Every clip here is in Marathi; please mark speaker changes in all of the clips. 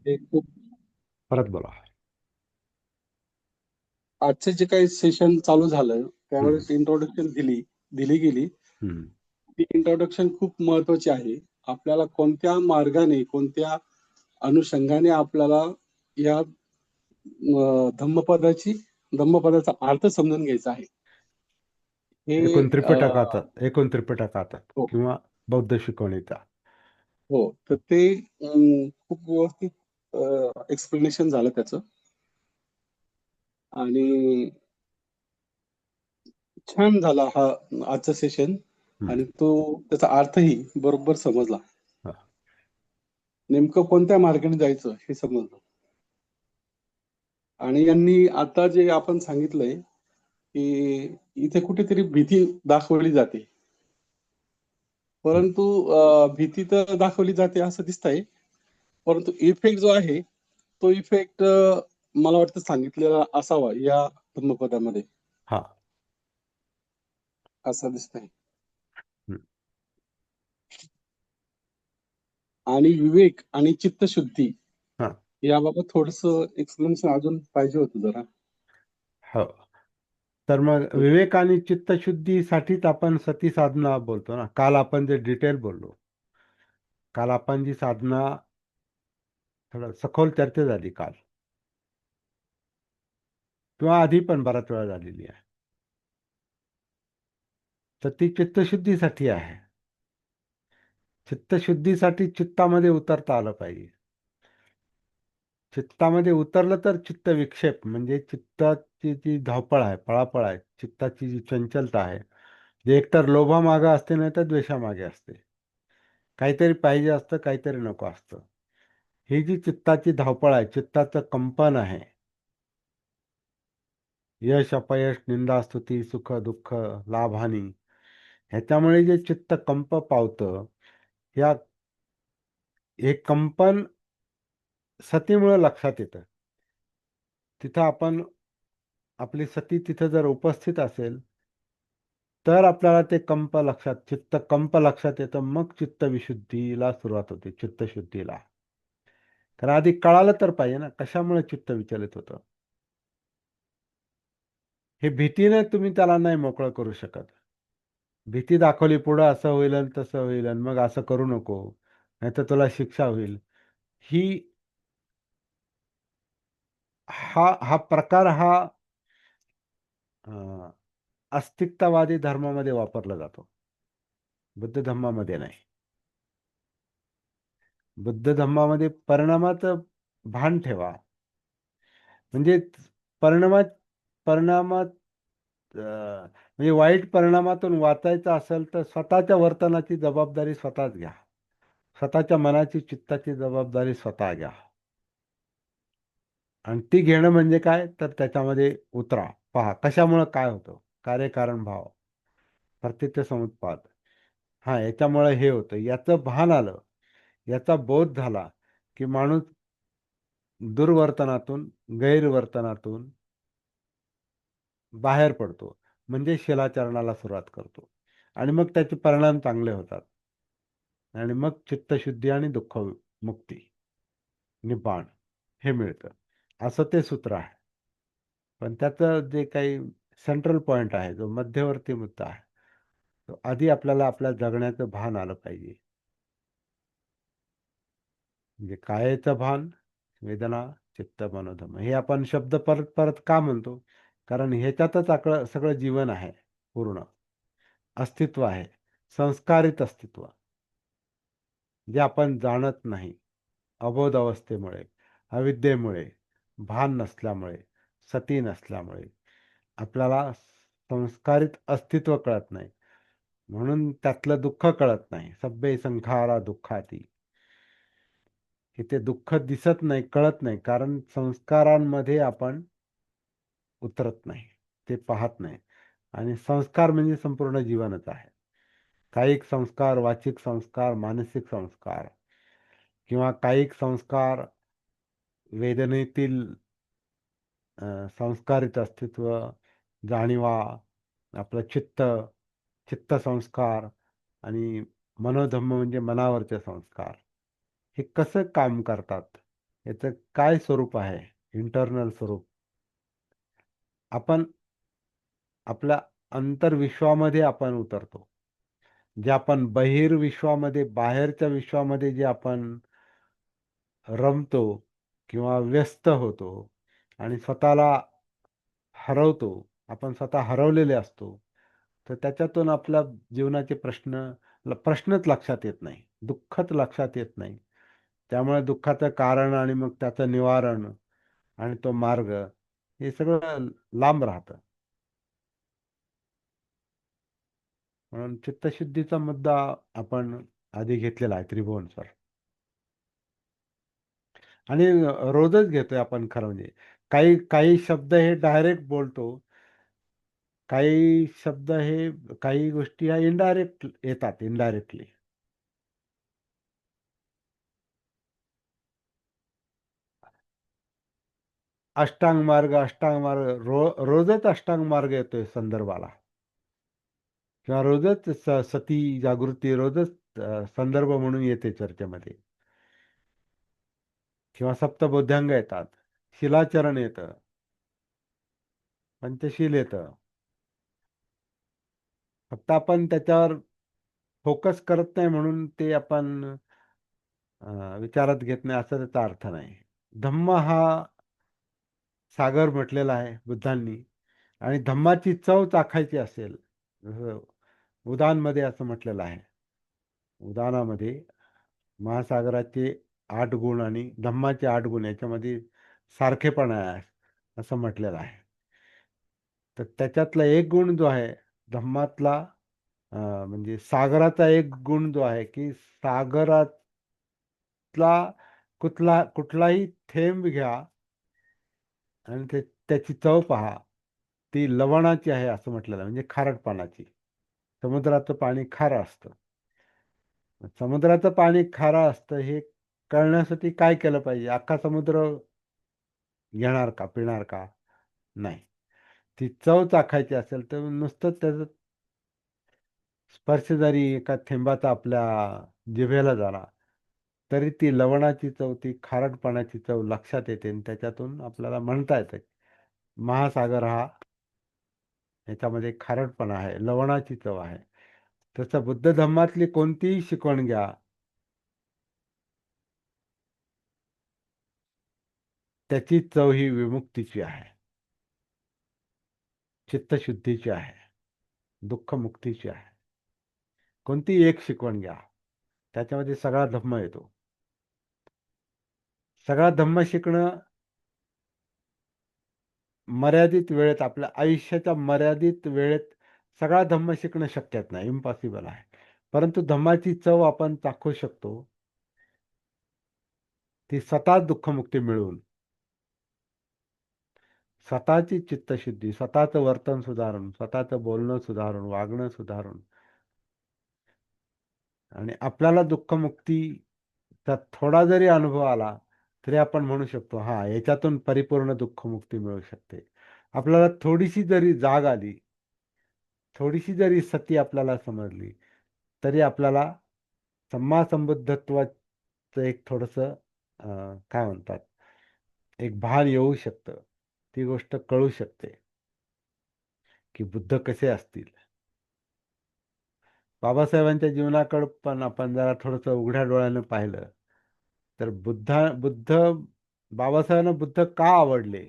Speaker 1: हे खूप
Speaker 2: परत बोला.
Speaker 1: आजचे जे काही सेशन चालू झालं
Speaker 2: हम्म,
Speaker 1: त्यावेळेस इंट्रोडक्शन दिली गेली.
Speaker 2: हम्म.
Speaker 1: ती इंट्रोडक्शन खूप महत्वाची आहे. आपल्याला कोणत्या मार्गाने, कोणत्या अनुषंगाने आपल्याला या धम्मपदाची धम्मपदाचा अर्थ समजून घ्यायचा आहे. हे
Speaker 2: एकूण त्रिपिटकात
Speaker 1: हो,
Speaker 2: किंवा बौद्ध शिकवणीचा.
Speaker 1: हो. तर ते खूप व्यवस्थित एक्सप्लेनेशन झालं त्याचं आणि छान झाला हा आजचा सेशन
Speaker 2: हम्म.
Speaker 1: आणि तो त्याचा अर्थही बरोबर समजला.
Speaker 2: हा.
Speaker 1: नेमकं कोणत्या मार्गाने जायचं हे समजलं. आणि यांनी आता जे आपण सांगितलंय, की इथे कुठेतरी भीती दाखवली जाते.
Speaker 2: हम्म.
Speaker 1: परंतु भीती तर दाखवली जाते असं दिसतंय. परंतु इफेक्ट जो आहे, तो इफेक्ट मला वाटतं सांगितलेला असावा या धम्मपदामध्ये,
Speaker 2: हा.
Speaker 1: असं दिसतंय.
Speaker 2: हम्म.
Speaker 1: आणि विवेक आणि चित्तशुद्धी
Speaker 2: हा.
Speaker 1: याबाबत थोडंसं एक्सप्लेनेशन अजून पाहिजे होतं जरा.
Speaker 2: हो. तर मग विवेक आणि चित्तशुद्धीसाठीच आपण सती साधना बोलतो ना. काल आपण जे डिटेल बोललो, काल आपण जी साधना थोडं सखोल चर्चा झाली काल, किंवा आधी पण बराच वेळा झालेली आहे. तर ती चित्तशुद्धीसाठी आहे. चित्तशुद्धीसाठी चित्तामध्ये उतरता आलं पाहिजे. चित्तामध्ये उतरलं तर चित्त विक्षेप म्हणजे चित्ताची जी धावपळ आहे, पळापळ आहे, चित्ताची जी चंचलता आहे, जे एकतर लोभामागे असते नाही तर द्वेषामागे असते. काहीतरी पाहिजे असतं, काहीतरी नको असतं. ही जी चित्ताची धावपळ आहे, चित्ताचं कंपन आहे, यश अपयश निंदा स्तुती सुख दुःख लाभ हानी, ह्याच्यामुळे जे चित्त कंप पावतं, या हे कंपन सतीमुळे लक्षात येतं. तिथं आपण आपली सती तिथं जर उपस्थित असेल तर आपल्याला ते कंप लक्षात चित्त कंप लक्षात येतं. मग चित्त विशुद्धीला सुरुवात होते, चित्तशुद्धीला. कारण आधी कळालं तर पाहिजे ना कशामुळे चित्त विचलित होतं. हे भीतीने तुम्ही त्याला नाही मोकळं करू शकत. भीती दाखवली पुढं असं होईल आणि तसं होईल आणि मग असं करू नको, नाहीतर तुला शिक्षा होईल. ही हा हा प्रकार हा अं, अस्तित्ववादी धर्मामध्ये वापरला जातो, बुद्ध धर्मामध्ये नाही. बुद्ध धर्मामध्ये परिणामाचं भान ठेवा. म्हणजे परिणामात परिणामात म्हणजे वाईट परिणामातून वाचायचं असेल तर स्वतःच्या वर्तनाची जबाबदारी स्वतःच घ्या. स्वतःच्या मनाची चित्ताची जबाबदारी स्वतः घ्या. आणि ती घेणं म्हणजे काय तर त्याच्यामध्ये उतरा, पहा कशामुळं काय होतं, कार्यकारण भाव, प्रत्यक्ष समुत्पाद. हा याच्यामुळे हे होतं याचं भान आलं, याचा बोध झाला की माणूस दुर्वर्तनातून गैरवर्तनातून बाहेर पडतो, म्हणजे शिलाचरणाला सुरुवात करतो. आणि मग त्याचे परिणाम चांगले होतात. आणि मग चित्तशुद्धी आणि दुःख मुक्ती, निब्बाण हे मिळतं. असं ते सूत्र आहे. पण त्याचं जे काही सेंट्रल पॉइंट आहे, जो मध्यवर्ती मुद्दा आहे, तो आधी आपल्याला आपल्या जगण्याचं भान आलं पाहिजे. म्हणजे कायेचं भान, वेदना, चित्त, मनोधम, हे आपण शब्द परत परत का म्हणतो? कारण ह्याच्यातच आपलं सगळं जीवन आहे. पूर्ण अस्तित्व आहे, संस्कारित अस्तित्व, जे आपण जाणत नाही. अबोध अवस्थेमुळे, अविद्येमुळे, भान नसल्यामुळे, सती नसल्यामुळे आपल्याला संस्कारित अस्तित्व कळत नाही. म्हणून त्यातलं दुःख कळत नाही. सब्बे संखारा दुःखाती, इथे दुःख दिसत नाही, कळत नाही, कारण संस्कारांमध्ये आपण उतरत नाही, ते पाहत नाही. आणि संस्कार म्हणजे संपूर्ण जीवनच आहे. कायिक संस्कार, वाचिक संस्कार, मानसिक संस्कार, किंवा कायिक संस्कार वेदनेतील संस्कारित अस्तित्व, जाणीवा, आपलं चित्त, चित्तसंस्कार, आणि मनोधम्म म्हणजे मनावरचे संस्कार, हे कसं काम करतात याचं काय स्वरूप आहे, इंटरनल स्वरूप. आपण आपल्या अंतर्विश्वामध्ये आपण उतरतो. जे आपण बहिर्विश्वामध्ये, बाहेरच्या विश्वामध्ये जे आपण रमतो किंवा व्यस्त होतो आणि स्वतःला हरवतो, आपण स्वतः हरवलेले असतो, तर त्याच्यातून आपल्या जीवनाचे प्रश्नच लक्षात येत नाही, दुःखच लक्षात येत नाही. त्यामुळे दुःखाचं कारण आणि मग त्याचं निवारण आणि तो मार्ग हे सगळं लांब राहतं. म्हणून चित्तशुद्धीचा मुद्दा आपण आधी घेतलेला आहे त्रिभुवन सर. आणि रोजच घेतोय आपण खरं म्हणजे. काही काही शब्द हे डायरेक्ट बोलतो, काही शब्द हे, काही गोष्टी ह्या इनडायरेक्ट येतात, इनडायरेक्टली. अष्टांग मार्ग रोजच अष्टांग मार्ग येतोय संदर्भाला, किंवा रोजच सती जागृती रोजच संदर्भ म्हणून येते चर्चेमध्ये, किंवा सप्तबोध्यांग येतात, शिलाचरण येतं, पंचशील येतं. फक्त आपण त्याच्यावर फोकस करत नाही म्हणून ते आपण विचारात घेत नाही असं त्याचा अर्थ नाही. धम्म हा सागर म्हटलेला आहे बुद्धांनी, आणि धम्माची चव चाखायची असेल, जसं उदानमध्ये असं म्हटलेलं आहे. उदानामध्ये महासागराचे 8 गुण आणि धम्माचे 8 गुण याच्यामध्ये सारखेपणा आहे असं म्हटलेलं आहे. तर त्याच्यातला एक गुण जो आहे धम्मातला, म्हणजे सागराचा एक गुण जो आहे की सागरातला कुठलाही थेंब घ्या आणि त्याची चव पहा, ती लवणाची आहे असं म्हटलेलं आहे, म्हणजे खारटपणाची. समुद्राचं पाणी खारं असतं. समुद्राचं पाणी खारं असतं हे कळण्यासाठी काय केलं पाहिजे? अख्खा समुद्र घेणार का, पिणार का? नाही. ती चव चाखायची असेल तर नुसतं त्याचं स्पर्श जरी एका थेंबाचा आपल्या जिभेला झाला तरी ती लवणाची चव, ती खारटपणाची चव लक्षात येते, आणि त्याच्यातून आपल्याला म्हणता येतं महासागर हा, याच्यामध्ये खारटपणा आहे, लवणाची चव आहे. तसं बुद्ध धम्मातली कोणतीही शिकवण घ्या, त्याची चव ही विमुक्तीची आहे, चित्तशुद्धीची आहे, दुःखमुक्तीची आहे. कोणती एक शिकवण घ्या, त्याच्यामध्ये सगळा धम्म येतो. सगळा धम्म शिकणं मर्यादित वेळेत, आपल्या आयुष्याच्या मर्यादित वेळेत सगळा धम्म शिकणं शक्यच नाही, इम्पॉसिबल आहे. परंतु धम्माची चव आपण चाखू शकतो, ती स्वतःच दुःखमुक्ती मिळवून, स्वतःची चित्तशुद्धी, स्वतःचं वर्तन सुधारून, स्वतःचं बोलणं सुधारून, वागणं सुधारून, आणि आपल्याला दुःखमुक्तीचा थोडा जरी अनुभव आला तरी आपण म्हणू शकतो हा, याच्यातून परिपूर्ण दुःखमुक्ती मिळू शकते. आपल्याला थोडीशी जरी जाग आली, थोडीशी जरी सती आपल्याला समजली, तरी आपल्याला सम्मा संबुद्धत्वाचं एक थोडंसं काय म्हणतात, एक भान येऊ शकतं. ती गोष्ट कळू शकते की बुद्ध कसे असतील. बाबासाहेबांच्या जीवनाकडे पण आपण जरा थोडंसं उघड्या डोळ्यानं पाहिलं तर बुद्ध बाबासाहेबांना बुद्ध का आवडले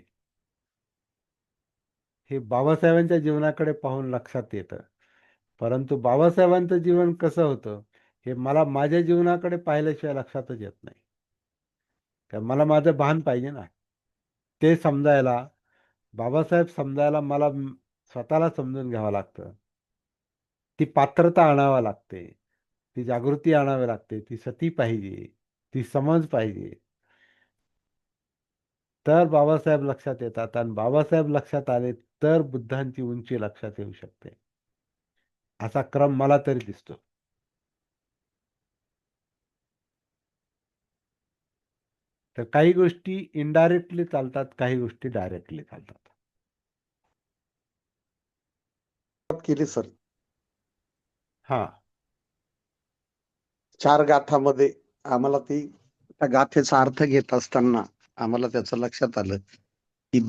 Speaker 2: हे बाबासाहेबांच्या जीवनाकडे पाहून लक्षात येतं. परंतु बाबासाहेबांचं जीवन कसं होतं हे मला माझ्या जीवनाकडे पाहिल्याशिवाय लक्षातच येत नाही. कारण मला माझं भान पाहिजे ना, ते समजायला, बाबासाहेब समजायला मला स्वतःला समजून घ्यावं लागतं. ती पात्रता आणावी लागते, ती जागृती आणावी लागते, ती सती पाहिजे, ती समज पाहिजे. तर बाबासाहेब लक्षात येतात, आणि बाबासाहेब लक्षात आले तर बुद्धांची उंची लक्षात येऊ शकते, असा क्रम मला तरी दिसतो. तर काही गोष्टी इनडायरेक्टली चालतात, काही गोष्टी डायरेक्टली चालतात.
Speaker 3: केली सर.
Speaker 2: हा,
Speaker 3: 4 गाथामध्ये आम्हाला ती त्या गाथेचा अर्थ घेत असताना आम्हाला त्याचं लक्षात आलं की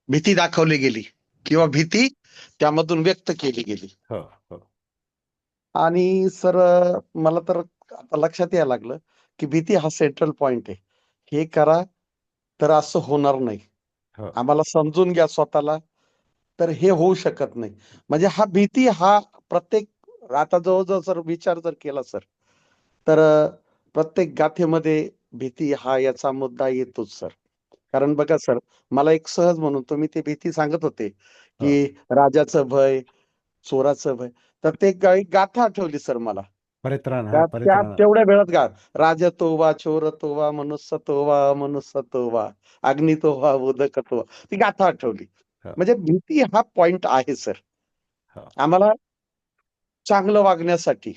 Speaker 3: भीती दाखवली गेली किंवा भीती त्यामधून व्यक्त केली गेली.
Speaker 2: हो हो
Speaker 3: आणि सर मला तर आता लक्षात यायला लागलं की भीती हा सेंट्रल पॉइंट आहे. हे करा तर असं होणार नाही.
Speaker 2: हो
Speaker 3: आम्हाला समजून घ्या स्वतःला, तर हे होऊ शकत नाही. म्हणजे हा भीती हा प्रत्येक आता जवळजवळ सर विचार जर केला सर, तर प्रत्येक गाथेमध्ये भीती हा याचा मुद्दा येतोच सर. कारण बघा सर, मला एक सहज म्हणून तुम्ही ते भीती सांगत होते,
Speaker 2: हो
Speaker 3: की राजाचं भय, चोराचं भय. तर ते गाथा आठवली सर मला. त्या त्या
Speaker 2: परित्राण
Speaker 3: तेवढ्या वेळात राजा तोवा, चोर तोवा, मनुष्य तोवा, अमनुष्य तोवा, अग्नी तोवा, उदक तोवा. ती गाथा आठवली.
Speaker 2: हो
Speaker 3: म्हणजे भीती हा पॉइंट आहे सर.
Speaker 2: हो
Speaker 3: आम्हाला चांगलं वागण्यासाठी.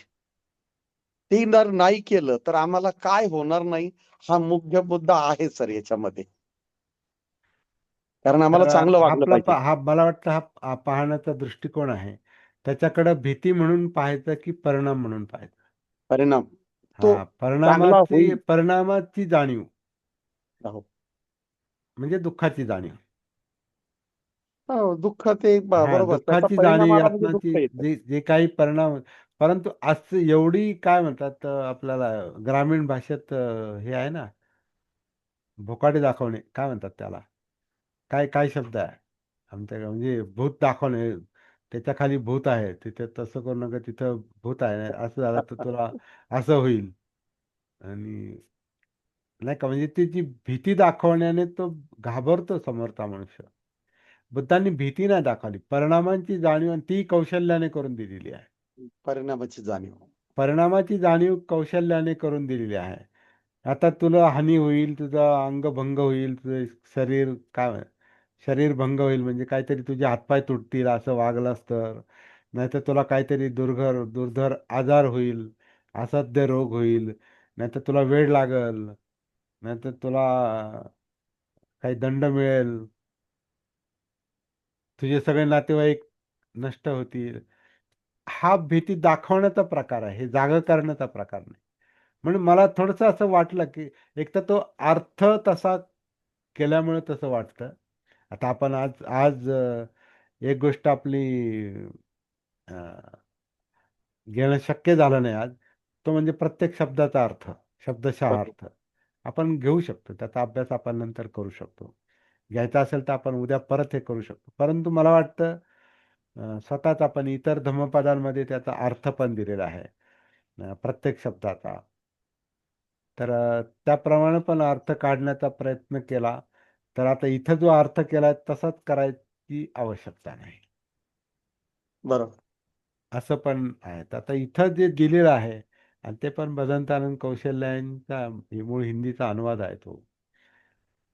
Speaker 3: ते जर नाही केलं, तर आम्हाला काय होणार नाही, हा मुख्य मुद्दा आहे सर याच्यामध्ये. कारण आम्हाला
Speaker 2: तर
Speaker 3: चांगलं वागलं
Speaker 2: आपला
Speaker 3: पाहिजे.
Speaker 2: हा मला वाटतं हा पाहण्याचा दृष्टिकोन आहे. त्याच्याकडे भीती म्हणून पाहायचं की परिणाम म्हणून पाहायचं?
Speaker 3: परिणाम. तो
Speaker 2: हा
Speaker 3: चांगला होईल.
Speaker 2: परिणामाची जाणीव
Speaker 3: हो.
Speaker 2: म्हणजे दुःखाची जाणीव.
Speaker 3: हो, दुःख ते
Speaker 2: हा
Speaker 3: बरोबर. त्याचा
Speaker 2: दुःखाची
Speaker 3: परिणाम
Speaker 2: जाणीव
Speaker 3: आला म्हणजे
Speaker 2: यातनाची
Speaker 3: दुःख येतं.
Speaker 2: जे जे काही परिणाम, परंतु आज एवढी काय म्हणतात आपल्याला ग्रामीण भाषेत हे आहे ना, भोकाडे दाखवणे काय म्हणतात त्याला, काय काय शब्द आहे आमच्याकडे, म्हणजे भूत दाखवणे, त्याच्या खाली भूत आहे, तिथे तसं करू नका, तिथं भूत आहे, असं झालं तर तुला असं होईल. आणि नाही का, म्हणजे ती जी भीती दाखवण्याने तो घाबरतो समोरचा मनुष्य. बुद्धांनी भीती नाही दाखवली, परिणामांची जाणीव, आणि ती कौशल्याने करून दिलेली आहे.
Speaker 3: परिणामाची जाणीव.
Speaker 2: परिणामाची जाणीव कौशल्याने करून दिलेली आहे. आता तुला हानी होईल, तुझं अंगभंग होईल, तुझं शरीर भंग होईल, म्हणजे काहीतरी तुझे हातपाय तुटतील असं वागलास तर, नाहीतर तुला काहीतरी दुर्धर आजार होईल, असाध्य रोग होईल, नाहीतर तुला वेड लागल, नाहीतर तुला काही दंड मिळेल, तुझे सगळे नातेवाईक नष्ट होतील. हा भीती दाखवण्याचा प्रकार आहे, हे जागा करण्याचा प्रकार नाही. म्हणून मला थोडंसं असं वाटलं की एक तर तो अर्थ तसा केल्यामुळे तसं वाटतं. आता आपण आज आज एक गोष्ट आपली अ, घेणं शक्य झालं नाही आज, तो म्हणजे प्रत्येक शब्दाचा अर्थ, शब्दशः
Speaker 3: बरोबर.
Speaker 2: अर्थ आपण घेऊ शकतो. त्याचा अभ्यास आपण नंतर करू शकतो. घ्यायचा असेल तर आपण उद्या परत हे करू शकतो. परंतु मला वाटतं स्वतःच आपण इतर धम्मपदांमध्ये त्याचा अर्थ पण दिलेला आहे, प्रत्येक शब्दाचा. तर त्याप्रमाणे पण अर्थ काढण्याचा प्रयत्न केला, तर आता इथं जो अर्थ केलाय तसाच करायची आवश्यकता नाही,
Speaker 3: बरोबर.
Speaker 2: असं पण आहे. तर आता इथं जे दिलेलं आहे, आणि ते पण भदंतानंद कौशल्यांचा मूळ हिंदीचा अनुवाद आहे, तो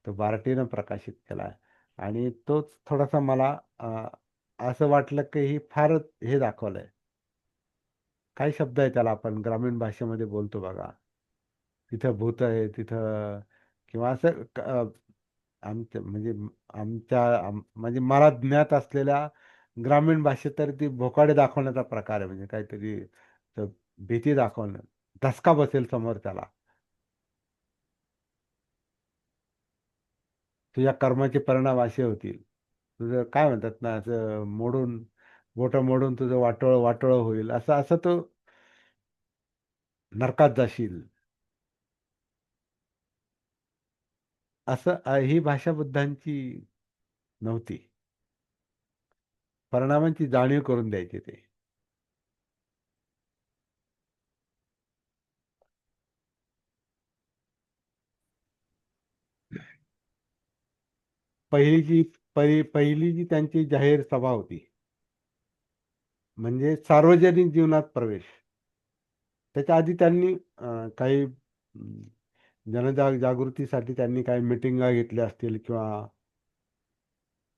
Speaker 2: बार्टीनं प्रकाशित केला आहे. आणि तोच थोडासा मला असं वाटलं की ही फारच हे दाखवलंय. काय शब्द आहे त्याला, आपण ग्रामीण भाषेमध्ये बोलतो बघा, तिथं भूत आहे, तिथं किंवा असं आमच्या म्हणजे म्हणजे मला ज्ञात असलेल्या ग्रामीण भाषेत तर ती भोकाडे दाखवण्याचा प्रकार आहे, म्हणजे काहीतरी त भीती दाखवणं, धसका बसेल समोर त्याला, तुझ्या कर्माचे परिणाम असे होतील, तुझं काय म्हणतात ना, असं बोटं मोडून तुझं वाटोळं वाटोळं होईल, असं असं तो नरकात जाशील, असं ही भाषा बुद्धांची नव्हती. परिणामांची जाणीव करून द्यायचे ते. पहिली जी त्यांची जाहीर सभा होती, म्हणजे सार्वजनिक जीवनात प्रवेश. त्याच्या आधी त्यांनी काही जनजागृतीसाठी त्यांनी काही मिटिंगा घेतल्या असतील किंवा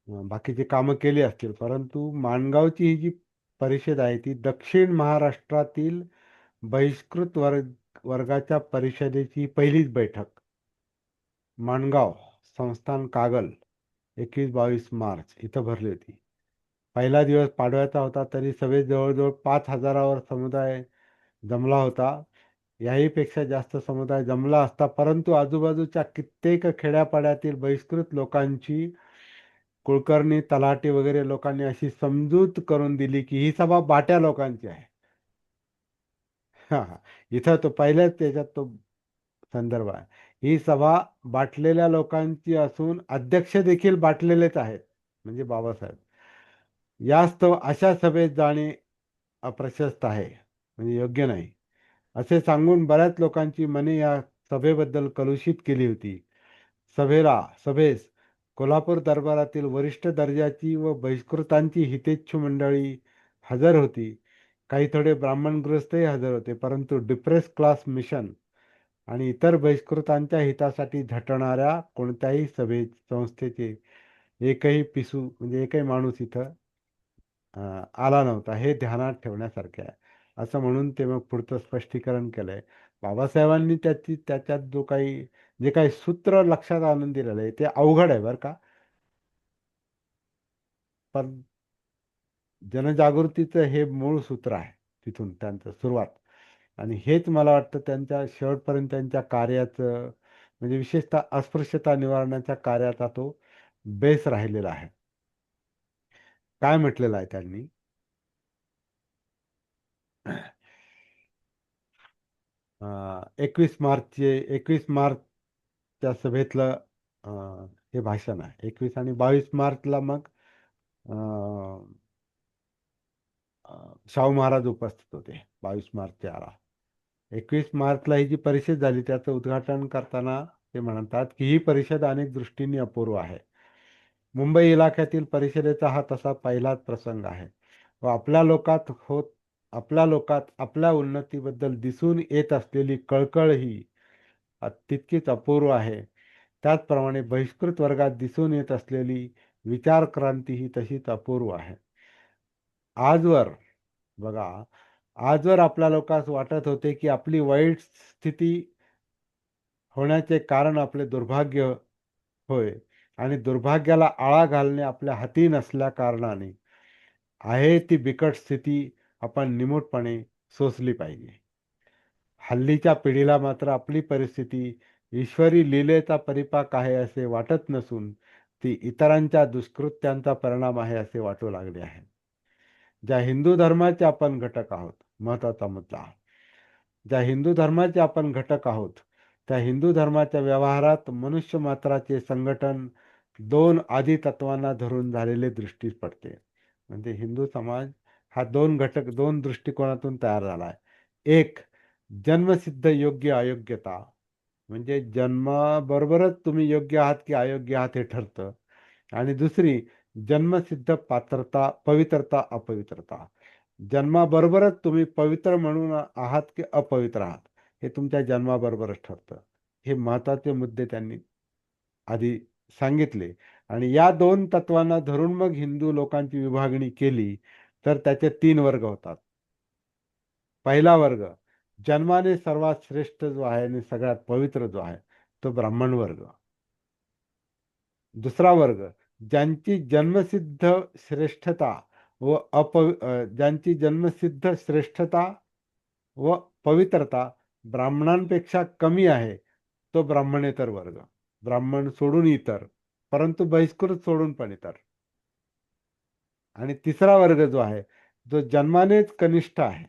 Speaker 2: बाकीची कामं केली असतील. परंतु माणगावची ही जी परिषद आहे, ती दक्षिण महाराष्ट्रातील बहिष्कृत वर्गाच्या परिषदेची पहिलीच बैठक, माणगाव, संस्थान कागल, 21-22 मार्च इथं भरली होती. पहिला दिवस पाडव्याचा होता, तरी सगळे जवळजवळ 5,000वर समुदाय जमला होता. याही पेक्षा जास्त समुदाय जमला असता, परंतु आजूबाजूच्या कित्येक खेड्यापाड्यातील बहिष्कृत लोकांची कुलकर्णी, तलाठी वगैरे लोकांनी अशी समजूत करून दिली की ही सभा बाट्या लोकांची आहे. हा हा. इथं तो पहिल्याच त्याच्यात तो संदर्भ आहे. ही सभा बाटलेल्या लोकांची असून अध्यक्ष देखील बाटलेलेच आहेत, म्हणजे बाबासाहेब. यास्तव अशा सभेत जाणे अप्रशस्त आहे, म्हणजे योग्य नाही, असे सांगून बऱ्याच लोकांची मने या सभेबद्दल कलुषित केली होती. सभेस कोल्हापूर दरबारातील वरिष्ठ दर्जाची व बहिष्कृतांची हितेच्छू मंडळी हजर होती. काही थोडे ब्राह्मण गृहस्थही हजर होते, परंतु डिप्रेस क्लास मिशन आणि इतर बहिष्कृतांच्या हितासाठी झटणाऱ्या कोणत्याही संस्थेचे एकही पिसू, म्हणजे एकही माणूस इथं आला नव्हता. हे ध्यानात ठेवण्यासारखे आहे, असं म्हणून ते मग पुढचं स्पष्टीकरण केलंय. बाबासाहेबांनी त्याच्यात जे काही सूत्र लक्षात आणून दिलेलं आहे ते अवघड आहे बरं का, पण जनजागृतीचं हे मूळ सूत्र आहे, तिथून त्यांचं सुरुवात. आणि हेच मला वाटतं त्यांच्या शेवटपर्यंत त्यांच्या कार्याचं, म्हणजे विशेषतः अस्पृश्यता निवारणाच्या कार्याचा तो बेस राहिलेला आहे. काय म्हटलेलं आहे त्यांनी? 21 मार्चच्या सभेतलं हे भाषण आहे. 21 आणि 22 मार्चला मग शाहू महाराज उपस्थित होते. 22 मार्च 21 मार्चला ही जी परिषद झाली त्याचं उद्घाटन करताना ते म्हणतात की ही परिषद अनेक दृष्टींनी अपूर्व आहे. मुंबई इलाख्यातील परिषदेचा हा तसा पहिलाच प्रसंग आहे व आपल्या लोकात आपल्या उन्नतीबद्दल दिसून येत असलेली कळकळ ही तितकीच अपूर्व आहे. त्याचप्रमाणे बहिष्कृत वर्गात दिसून येत असलेली विचार क्रांती ही तशीच अपूर्व आहे. आजवर बघा, आजवर आपल्या लोकांस वाटत होते की आपली वाईट स्थिती होण्याचे कारण आपले दुर्भाग्य होय, आणि दुर्भाग्याला आळा घालणे आपल्या हाती नसल्या कारणाने आहे ती बिकट स्थिती आपण निमूटपणे सोसली पाहिजे. हल्लीच्या पिढीला मात्र आपली परिस्थिती ईश्वरी लीलेचा परिपाक आहे असे वाटत नसून ती इतरांच्या दुष्कृत्यांचा परिणाम आहे असे वाटू लागले आहे. ज्या हिंदू धर्माचे आपण घटक आहोत, महत्वाचा मुद्दा, ज्या हिंदू धर्माचे आपण घटक आहोत त्या हिंदू धर्माच्या व्यवहारात मनुष्य मात्राचे संघटन 2 आदी तत्वांना धरून झालेले दृष्टीस पडते. म्हणजे हिंदू समाज हा 2 दृष्टिकोनातून तयार झाला आहे. एक, जन्मसिद्ध योग्य अयोग्यता, म्हणजे जन्माबरोबरच तुम्ही योग्य आहात की अयोग्य आहात हे ठरतं. आणि दुसरी, जन्मसिद्ध पात्रता, पवित्रता, अपवित्रता. जन्माबरोबरच तुम्ही पवित्र म्हणून आहात की अपवित्र आहात हे तुमच्या जन्माबरोबरच ठरतं. हे महत्त्वाचे मुद्दे त्यांनी आधी सांगितले. आणि या 2 तत्वांना धरून मग हिंदू लोकांची विभागणी केली तर त्याचे 3 वर्ग होतात. पहिला वर्ग, जन्माने सर्वात श्रेष्ठ जो आहे आणि सगळ्यात पवित्र जो आहे तो ब्राह्मण वर्ग. दुसरा वर्ग, ज्यांची जन्मसिद्ध श्रेष्ठता ज्यांची जन्मसिद्ध श्रेष्ठता व पवित्रता ब्राह्मणांपेक्षा कमी आहे तो ब्राह्मणेतर वर्ग. ब्राह्मण सोडून इतर, परंतु बहिष्कृत सोडून पण इतर. आणि तिसरा वर्ग जो आहे जो जन्मानेच कनिष्ठ आहे,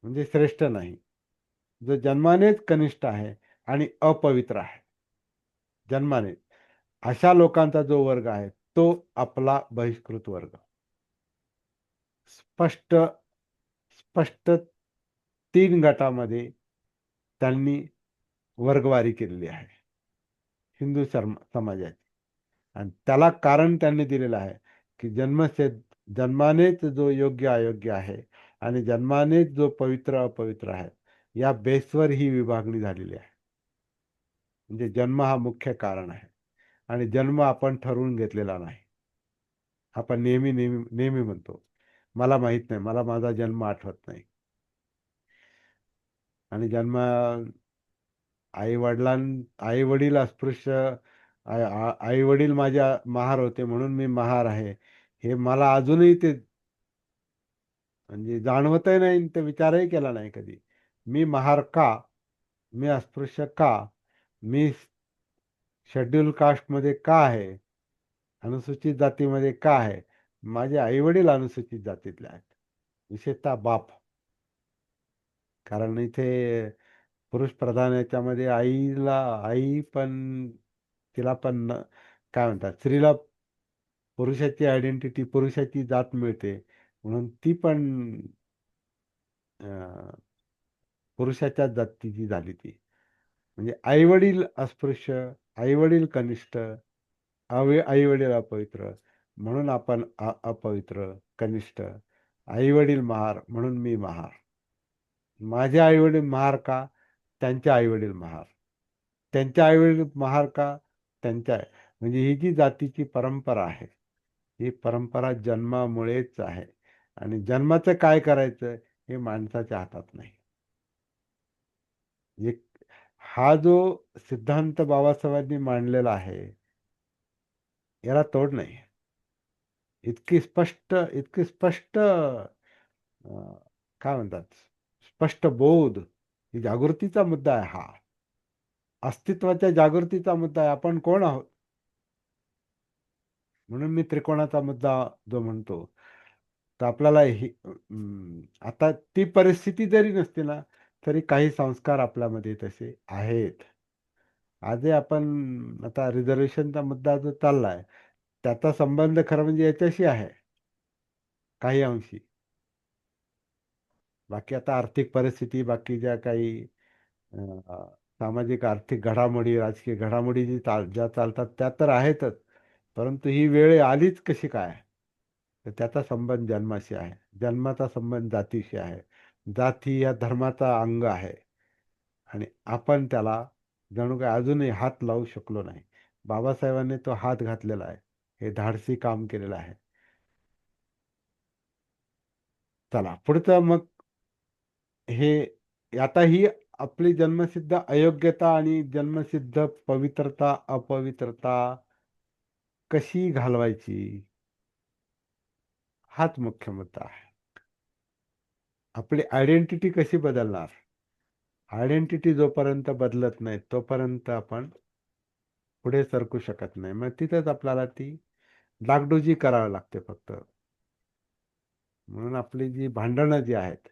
Speaker 2: म्हणजे श्रेष्ठ नाही, जो जन्मानेच कनिष्ठ आहे आणि अपवित्र आहे जन्माने, अशा लोकांचा जो वर्ग आहे तो आपला बहिष्कृत वर्ग. स्पष्ट स्पष्ट 3 गटामध्ये त्यांनी वर्गवारी केलेली आहे हिंदू समाजाची. आणि त्याला कारण त्यांनी दिलेलं आहे की जन्मानेच जो योग्य अयोग्य आहे आणि जन्मानेच जो पवित्र अपवित्र आहे या बेसवर ही विभागणी झालेली आहे. म्हणजे जन्म हा मुख्य कारण आहे आणि जन्म आपण ठरवून घेतलेला नाही. आपण नेहमी नेहमी नेहमी म्हणतो मला माहित नाही, मला माझा जन्म आठवत नाही. आणि आई वडील अस्पृश्य, आई वडील माझ्या महार होते म्हणून मी महार आहे, हे मला अजूनही ते म्हणजे जाणवतही नाही, ते विचारही केला नाही कधी. मी महार का, मी अस्पृश्य का, मी शेड्यूल कास्टमध्ये का आहे, अनुसूचित जातीमध्ये का आहे, माझे आई वडील अनुसूचित जातीतले आहेत, विशेषतः बाप. कारण इथे पुरुष प्रधान याच्यामध्ये आई पण, तिला पण काय म्हणतात, स्त्रीला पुरुषाची आयडेंटिटी, पुरुषाची जात मिळते, म्हणून ती पण अं, पुरुषाच्या जातीची झाली ती. म्हणजे आई वडील अस्पृश्य, आई वडील कनिष्ठ, आई वडील अपवित्र म्हणून आपण अपवित्र, कनिष्ठ. आई वडील महार म्हणून मी महार. माझे आई वडील महार का, त्यांचे आई वडील महार. त्यांचे आई वडील महार का, त्यांच्या, म्हणजे ही जी जातीची परंपरा आहे, ही परंपरा जन्मामुळेच आहे. आणि जन्माचं काय करायचं हे माणसाच्या हातात नाही. एक हा जो सिद्धांत बाबासाहेबांनी मांडलेला आहे, याला तोड नाही. इतकी स्पष्ट काय म्हणतात, स्पष्ट बोध, ही जागृतीचा मुद्दा आहे. हा अस्तित्वाच्या जागृतीचा मुद्दा आहे. आपण कोण आहोत, म्हणून मी त्रिकोणाचा मुद्दा जो म्हणतो, तर आपल्याला आता ती परिस्थिती जरी नसती ना, तरी काही संस्कार आपल्यामध्ये तसे आहेत. आजही आपण, आता रिझर्वेशनचा मुद्दा जो चाललाय, त्याचा संबंध खरं म्हणजे याच्याशी आहे काही अंशी. बाकी आता आर्थिक परिस्थिती, बाकी ज्या काही सामाजिक आर्थिक घडामोडी, राजकीय घडामोडी ज्या चालतात त्या तर आहेतच, परंतु ही वेळ आलीच कशी काय, तर त्याचा संबंध जन्माशी आहे. जन्माचा संबंध जातीशी आहे. जाती या धर्माचा अंग आहे, आणि आपण त्याला जणू काय अजूनही हात लावू शकलो नाही. बाबासाहेबांनी तो हात घातलेला आहे, हे धाडसी काम केलेलं आहे. चला पुढचं मग, हे आता ही आपली जन्मसिद्ध अयोग्यता आणि जन्मसिद्ध पवित्रता अपवित्रता कशी घालवायची, हाच मुख्य मुद्दा आहे. आपली आयडेंटिटी कशी बदलणार. आयडेंटिटी जोपर्यंत बदलत नाही तोपर्यंत आपण पुढे सरकू शकत नाही. मग तिथेच आपल्याला ती डागडुजी करावी लागते फक्त. म्हणून आपली जी भांडणं जी आहेत,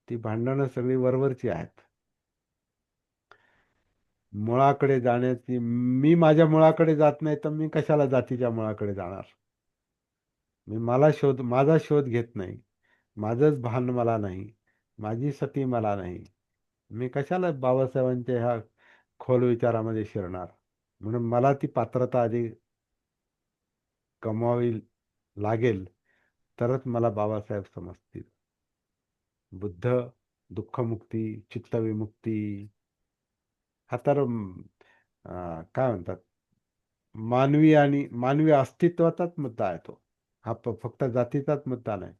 Speaker 2: ती भांडणं सगळी वरवरची आहेत. मुळाकडे जाण्याची, मी माझ्या मुळाकडे जात नाही तर मी कशाला जातीच्या मुळाकडे जाणार. मी माझा शोध घेत नाही, माझंच भान मला नाही, माझी सती मला नाही, मी कशाला बाबासाहेबांच्या ह्या खोल विचारामध्ये शिरणार. म्हणून मला ती पात्रता आधी कमवावी लागेल, तरच मला बाबासाहेब समजतील. बुद्ध, दुःखमुक्ती, चित्तविमुक्ती, हा तर काय म्हणतात, मानवी अस्तित्वाचाच मुद्दा आहे तो. हा फक्त जातीचाच मुद्दा नाही,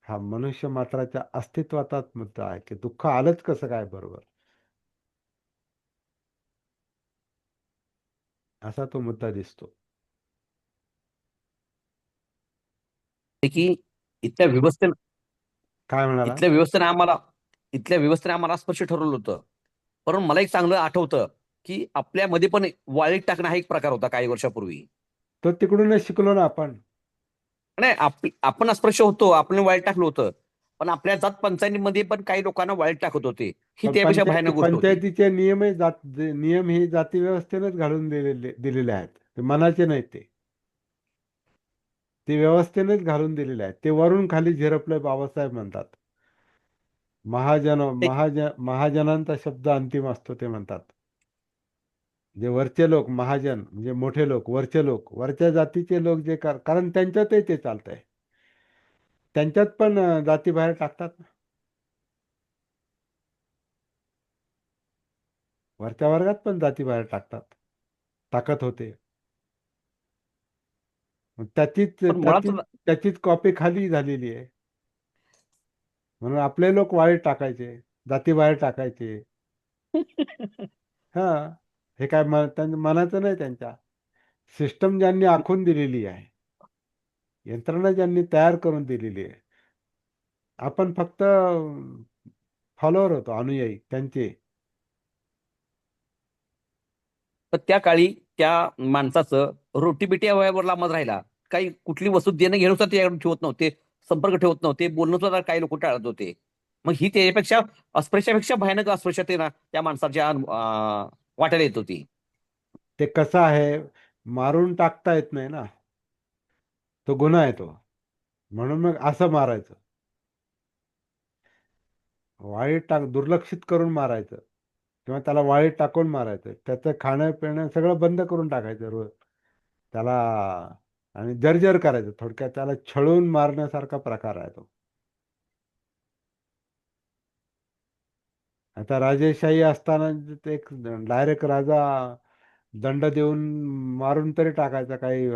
Speaker 2: हा मनुष्य मात्राच्या अस्तित्वाचाच मुद्दा आहे, की दुःख आलंच कसं काय बरोबर, असा तो मुद्दा दिसतो.
Speaker 4: की इथल्या व्यवस्थेनं
Speaker 2: काय म्हणाला.
Speaker 4: इथल्या व्यवस्थेने आम्हाला इथल्या व्यवस्थेने आम्हाला स्पर्श ठरवलं होतं. परंतु मला एक चांगलं आठवतं की आपल्यामध्ये पण वाळीत टाकणं हा एक प्रकार होता काही वर्षापूर्वी.
Speaker 2: तो तिकडूनच शिकलो ना आपण.
Speaker 4: नाही, आपण अस्पृश्य होतो, आपण वाळीत टाकलं होतं, पण आपल्या जात पंचायतीमध्ये पण काही लोकांना वाळीत टाकत होते. ही
Speaker 2: पण
Speaker 4: त्यापेक्षा भयानक गोष्ट होती.
Speaker 2: पंचायतीचे नियम हे जाती व्यवस्थेनंच घालून दिलेले आहेत, ते मनाचे नाहीत. ते व्यवस्थेनेच घालून दिलेले आहेत. ते वरून खाली झिरपलंय बाबासाहेब म्हणतात.
Speaker 4: ते-
Speaker 2: महाजनांचा शब्द अंतिम असतो ते म्हणतात. जे वरचे लोक, महाजन म्हणजे मोठे लोक, वरचे लोक, वरच्या जातीचे लोक जे कारण त्यांच्यातही ते चालतंय, त्यांच्यात पण जाती बाहेर टाकतात ना. वरच्या वर्गात पण जाती बाहेर टाकत होते. त्याचीच
Speaker 4: पण मुळात
Speaker 2: त्याचीच त्याचीच कॉपी खाली झालेली आहे. म्हणून आपले लोक वाईट टाकायचे, जाती बाहेर टाकायचे. हा, हे काय मनाचं नाही. त्यांच्या सिस्टम ज्यांनी आखून दिलेली आहे, यंत्रणा ज्यांनी तयार करून दिलेली आहे, आपण फक्त फॉलोअर होतो, अनुयायी त्यांचे.
Speaker 4: तर त्या काळी त्या माणसाचं रोटीबिटी वयावर लांबच राहिला. काही कुठली वस्तू देणं घेणं सुद्धा त्याच्याकडे ठेवत नव्हते, संपर्क ठेवत नव्हते, बोलणं सुद्धा काही लोक टाळत होते. मग ही त्याच्यापेक्षा अस्पृश्यापेक्षा भयानक अस्पृश्यतेना त्या माणसाच्या वाटायला येत होती.
Speaker 2: ते कसं आहे, मारून टाकता येत नाही ना, तो गुन्हा आहे तो. म्हणून मग असं मारायचं, वाळीत दुर्लक्षित करून मारायचं, किंवा त्याला वाळीत टाकून मारायचं. त्याचं खाणं पिणं सगळं बंद करून टाकायचं रोज त्याला, आणि जर्जर करायचं. थोडक्यात त्याला छळून मारण्यासारखा प्रकार आहे तो. आता राजेशाही असताना ते एक डायरेक्ट राजा दंड देऊन मारून तरी टाकायचा. काही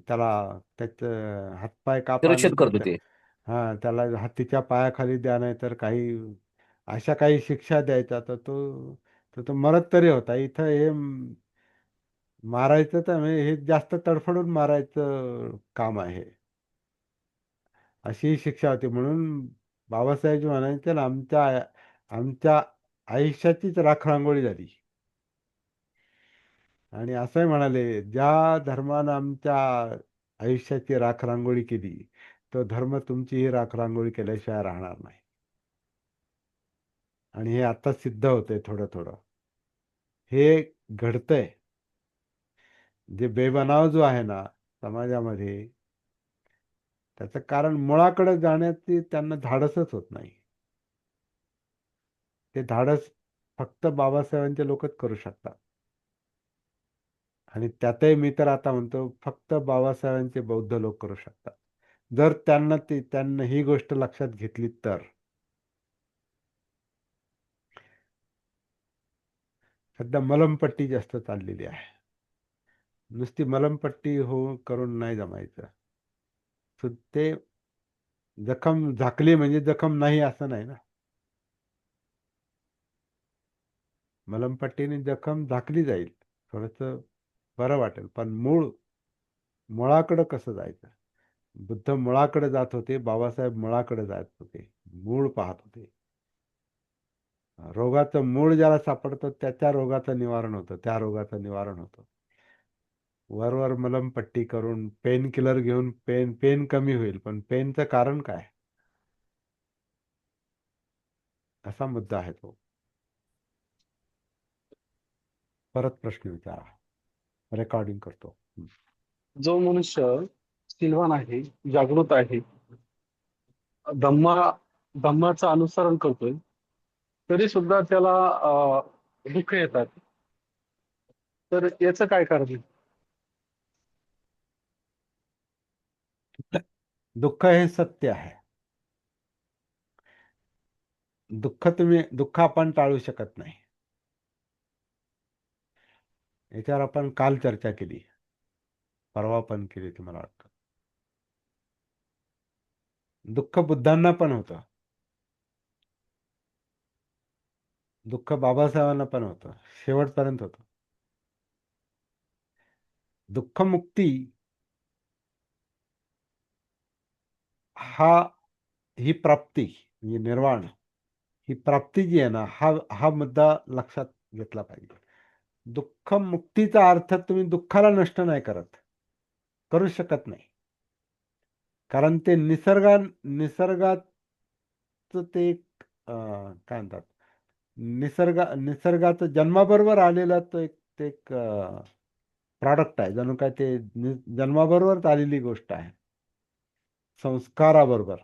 Speaker 2: त्याला त्याचं हातपाय कापा,
Speaker 4: निरीक्षण
Speaker 2: नाहीतर
Speaker 4: करत होते.
Speaker 2: हा त्याला हत्तीच्या पायाखाली द्या, नाही तर काही अशा काही शिक्षा द्यायचा. तर तो मरत तरी होता. इथं हे मारायचं तर म्हणजे हे जास्त तडफडून मारायचं काम आहे, अशी शिक्षा होती. म्हणून बाबासाहेब म्हणायचे ना, आमच्या आयुष्याचीच राखरांगोळी झाली. आणि असंही म्हणाले, ज्या धर्मानं आमच्या आयुष्याची राखरांगोळी केली, तो धर्म तुमचीही राखरांगोळी केल्याशिवाय राहणार नाही. आणि हे आता सिद्ध होतंय थोडं थोडं, हे घडतंय. जे बेबनाव जो आहे ना समाजामध्ये, त्याचं कारण मुळाकडे जाण्याची त्यांना धाडसच होत नाही. ते धाडस फक्त बाबासाहेबांचे लोकच करू शकतात. आणि त्यातही मी तर आता म्हणतो, फक्त बाबासाहेबांचे बौद्ध लोक करू शकतात, जर त्यांना ही गोष्ट लक्षात घेतली तर. सध्या मलमपट्टी जास्त चाललेली आहे. नुसती मलमपट्टी करून नाही जमायचं. ते जखम झाकली म्हणजे जखम नाही असं नाही ना. मलमपट्टीने जखम झाकली जाईल, थोडस बरं वाटेल, पण मुळाकडं कसं जायचं? बुद्ध मुळाकडे जात होते, बाबासाहेब मुळाकडे जात होते, मूळ पाहत होते. रोगाचं मूळ ज्याला सापडतं त्याच्या रोगाचं निवारण होतं, त्या रोगाचं निवारण होतं. वरवर मलमपट्टी करून पेन किलर घेऊन पेन कमी होईल, पण पेनचं कारण काय? असा मुद्दा आहे तो. परत प्रश्न विचारा, रेकॉर्डिंग करतो.
Speaker 1: जो मनुष्य सिलवान आहे, जागृत आहे, धम्मा धम्माचं अनुसरण करतोय, तरी सुद्धा त्याला दुःख येतात. तर याचं काय कारण आहे?
Speaker 2: दुःख हे सत्य आहे. दुःख आपण टाळू शकत नाही. याच्यावर आपण काल चर्चा केली, परवा पण केली ती मला वाटतं. दुःख बुद्धांना पण होतं, दुःख बाबासाहेबांना पण होतं, शेवटपर्यंत होतं. दुःखमुक्ती ही प्राप्ती म्हणजे निर्वाण, ही प्राप्ती जी आहे ना, हा मुद्दा लक्षात घेतला पाहिजे. दुःखमुक्तीचा अर्थ तुम्ही दुःखाला नष्ट नाही करू शकत नाही. कारण ते निसर्गाचं ते काय म्हणतात, निसर्गाचं जन्माबरोबर आलेला तो एक प्रॉडक्ट आहे. जणू काय ते जन्माबरोबरच आलेली गोष्ट आहे, संस्काराबरोबर.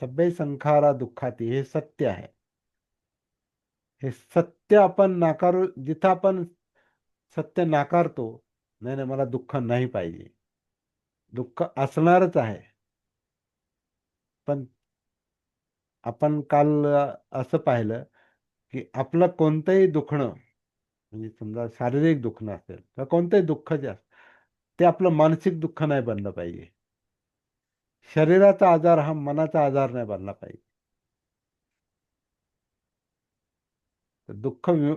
Speaker 2: सभ्य संखारा दुःखाती, हे सत्य आहे. हे सत्य आपण जिथं आपण सत्य नाकारतो, नाही नाही मला दुःख नाही पाहिजे, दुःख असणारच आहे. पण आपण काल असं पाहिलं की आपलं कोणतंही दुखणं, म्हणजे समजा शारीरिक दुखणं असेल किंवा कोणतंही दुःख जे असतं, ते आपलं मानसिक दुःख नाही बनलं पाहिजे. शरीराचा आजार हा मनाचा आजार नाही बनला पाहिजे. तर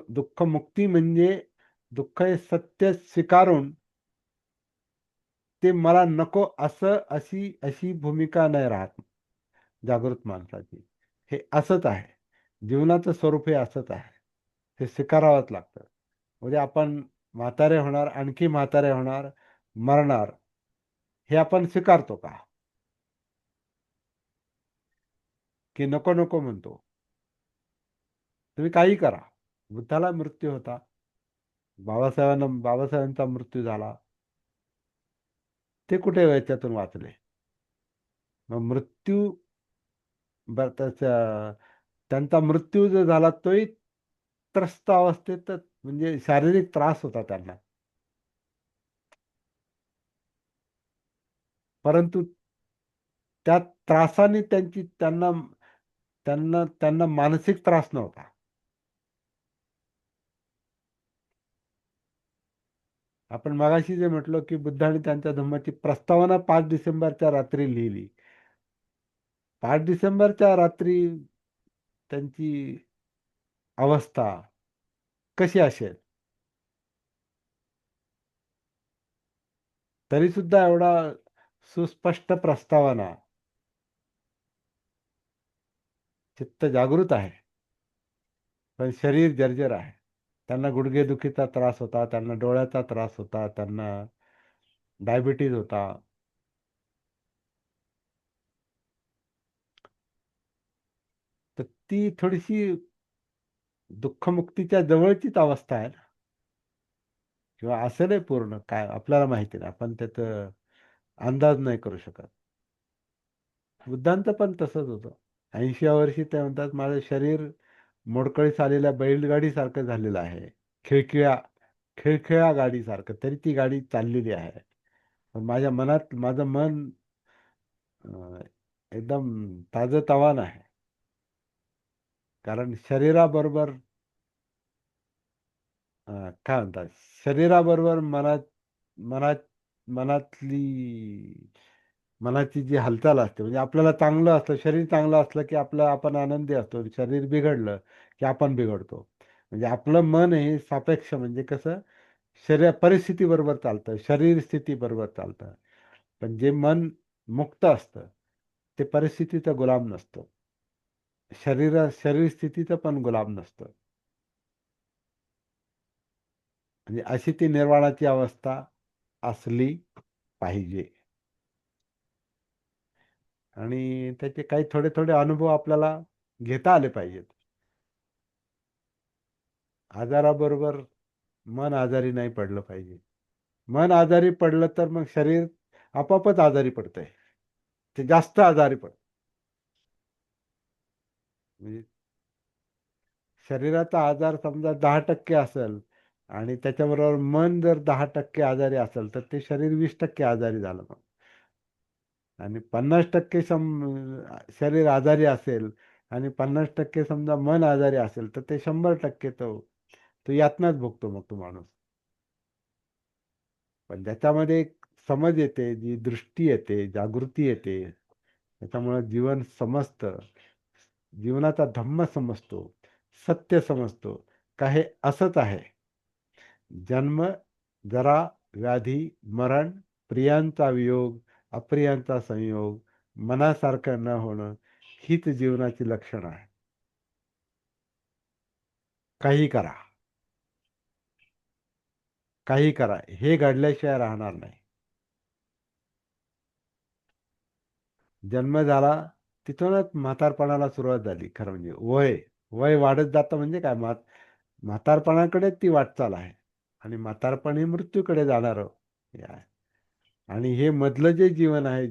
Speaker 2: दुःखमुक्ती म्हणजे दुःख हे सत्य स्वीकारून ते मला नको अशी भूमिका नाही राहत जागृत माणसाची. हे असंच आहे. जीवनाचं स्वरूप हे असंच आहे. हे स्वीकारावंच लागतं. म्हणजे आपण म्हातारे होणार, आणखी म्हातारे होणार, मरणार, हे आपण स्वीकारतो का? की नको नको म्हणतो? तुम्ही काही करा. बुद्धाला मृत्यू होता. बाबासाहेबांचा मृत्यू झाला. ते कुठे याच्यातून वाचले? मग मृत्यू त्यांचा मृत्यू जो झाला तोही त्रस्त अवस्थेत, म्हणजे शारीरिक त्रास होता त्यांना. परंतु त्या त्रासाने त्यांना त्यांना त्यांना मानसिक त्रास नव्हता. आपण मगाशी जे म्हटलो की बुद्धाने त्यांच्या धम्माची प्रस्तावना 5 डिसेंबरच्या रात्री लिहिली. 5 डिसेंबरच्या रात्री त्यांची अवस्था कशी असेल? तरी सुद्धा एवढा सुस्पष्ट प्रस्तावना. चित्त जागृत आहे, पण शरीर जर्जर आहे. त्यांना गुडघेदुखीचा त्रास होता, त्यांना डोळ्याचा त्रास होता, त्यांना डायबिटीज होता. तर ती थोडीशी दुःखमुक्तीच्या जवळचीच अवस्था आहे ना, किंवा असेलही पूर्ण, काय आपल्याला माहिती नाही, आपण त्याचा अंदाज नाही करू शकत. बुद्धांचं पण तसंच होतं. 80व्या वर्षी ते म्हणतात, माझं शरीर मोडकळीस आलेल्या बैलगाडी सारखं झालेलं आहे, खिळखिळ्या खिळखिळ्या गाडीसारखं. तरी ती गाडी चाललेली आहे, पण माझं मन अं, एकदम ताजंतवानं आहे. कारण शरीराबरोबर काय म्हणतात, शरीराबरोबर मनात मनातली मनाची जी हालचाल असते, म्हणजे आपल्याला चांगलं असलं, शरीर चांगलं असलं की आपण आनंदी असतो. शरीर बिघडलं की आपण बिघडतो. म्हणजे आपलं मन हे सापेक्ष, म्हणजे कसं, परिस्थितीबरोबर चालतं, शरीर स्थितीबरोबर चालतं. पण जे मन मुक्त असतं ते परिस्थितीचा गुलाम नसतं, शरीर स्थितीचं पण गुलाम नसतं. म्हणजे अशी ती निर्वाणाची अवस्था असली पाहिजे. आणि त्याचे काही थोडे थोडे अनुभव आपल्याला घेता आले पाहिजेत. आजाराबरोबर मन आजारी नाही पडलं पाहिजे. मन आजारी पडलं तर मग शरीर आपोआपच आजारी पडतंय, ते जास्त आजारी पडत. म्हणजे शरीराचा आजार समजा 10% असेल आणि त्याच्याबरोबर मन जर 10% आजारी असेल, तर ते शरीर 20% आजारी झालं. मग आणि 50% शरीर आजारी असेल आणि 50% समजा मन आजारी असेल, तर ते 100% तो यातनाच भोगतो मग तो माणूस. पण ज्याच्यामध्ये एक समज येते, जी दृष्टी येते, जागृती येते, त्याच्यामुळे जीवन समजतं, जीवनाचा धम्म समजतो, सत्य समजतो, का हे असंच आहे. जन्म, जरा, व्याधी, मरण, प्रियांचा वियोग, अप्रियांचा संयोग, मनासारखं न होणं, हीच जीवनाची लक्षणं आहे. काही करा, काही करा, हे घडल्याशिवाय राहणार नाही. जन्म झाला तिथूनच म्हातारपणाला सुरुवात झाली. खरं म्हणजे वय वय वाढत जातं, म्हणजे काय, म्हातारपणाकडे ती वाटचाल आहे. आणि म्हातारपण हे मृत्यूकडे जाणार आहे. आणि हे मधलं जे जीवन आहे,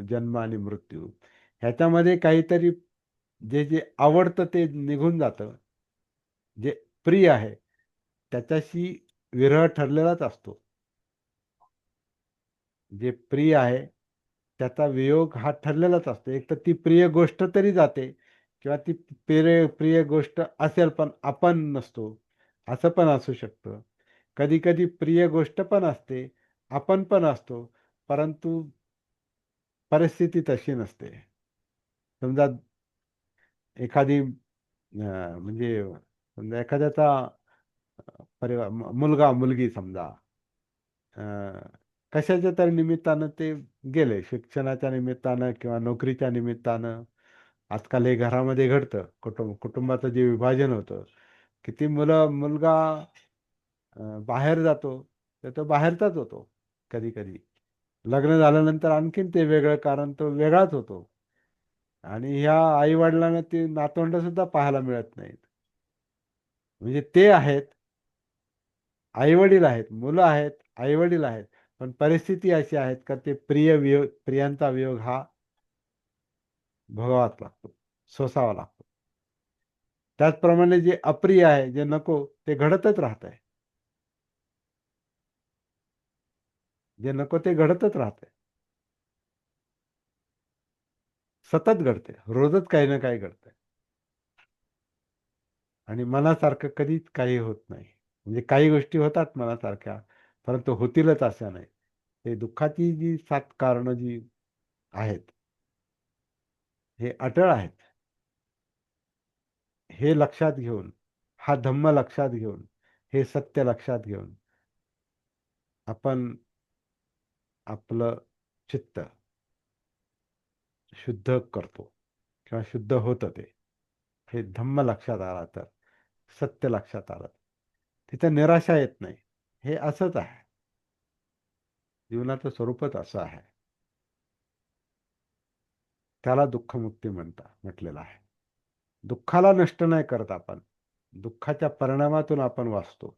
Speaker 2: जन्म आणि मृत्यू, ह्याच्यामध्ये काहीतरी जे जे आवडतं ते निघून जातं. जे प्रिय आहे त्याच्याशी विरह ठरलेलाच असतो. जे प्रिय आहे त्याचा वियोग हा ठरलेलाच असतो. एक तर ती प्रिय गोष्ट तरी जाते, किंवा ती प्रिय गोष्ट असेल पण आपण नसतो, असं पण असू शकतं. कधी कधी प्रिय गोष्ट पण असते, आपण पण असतो, परंतु परिस्थिती तशी नसते. समजा एखादी म्हणजे समजा एखाद्याचा परिवार, मुलगा मुलगी समजा, कशाच्या तरी निमित्तानं ते गेले, शिक्षणाच्या निमित्तानं किंवा नोकरीच्या निमित्तानं, आजकाल हे घरामध्ये घडतं. कुटुंबाचं जे विभाजन होतं, किती मुलगा बाहेर जातो, तर तो बाहेरचाच होतो कधी कधी. लग्न झाल्यानंतर आणखीन ते वेगळं, कारण तो वेगळाच होतो. आणि ह्या आई वडिलांना ते नातवंड सुद्धा पाहायला मिळत नाहीत. म्हणजे ते आहेत, आई वडील आहेत, मुलं आहेत, आई वडील आहेत, पण परिस्थिती अशी आहेत का ते प्रियांचा वियोग हा भोगावाच लागतो, सोसावा लागतो. त्याचप्रमाणे जे अप्रिय आहे, जे नको, ते घडतच राहत आहे. जे नको ते घडतच राहत आहे, सतत घडते, रोजच काही ना काही घडतंय. आणि मनासारखं कधीच काही होत नाही. म्हणजे काही गोष्टी होतात मनासारख्या, परंतु होतीलच अशा नाही. ते दुःखाची जी 7 कारणं जी आहेत, हे अटळ आहेत. हे लक्षात घेऊन, हा धम्म लक्षात घेऊन, हे सत्य लक्षात घेऊन आपण आपलं चित्त शुद्ध करतो किंवा शुद्ध होतं ते. हे धम्म लक्षात आला तर, सत्य लक्षात आलं, तिथं निराशा येत नाही. हे असंच आहे, जीवनाचं स्वरूपच असं आहे. त्याला दुःखमुक्ती म्हटलेलं आहे. दुःखाला नष्ट नाही करत आपण, दुःखाच्या परिणामातून आपण वाचतो.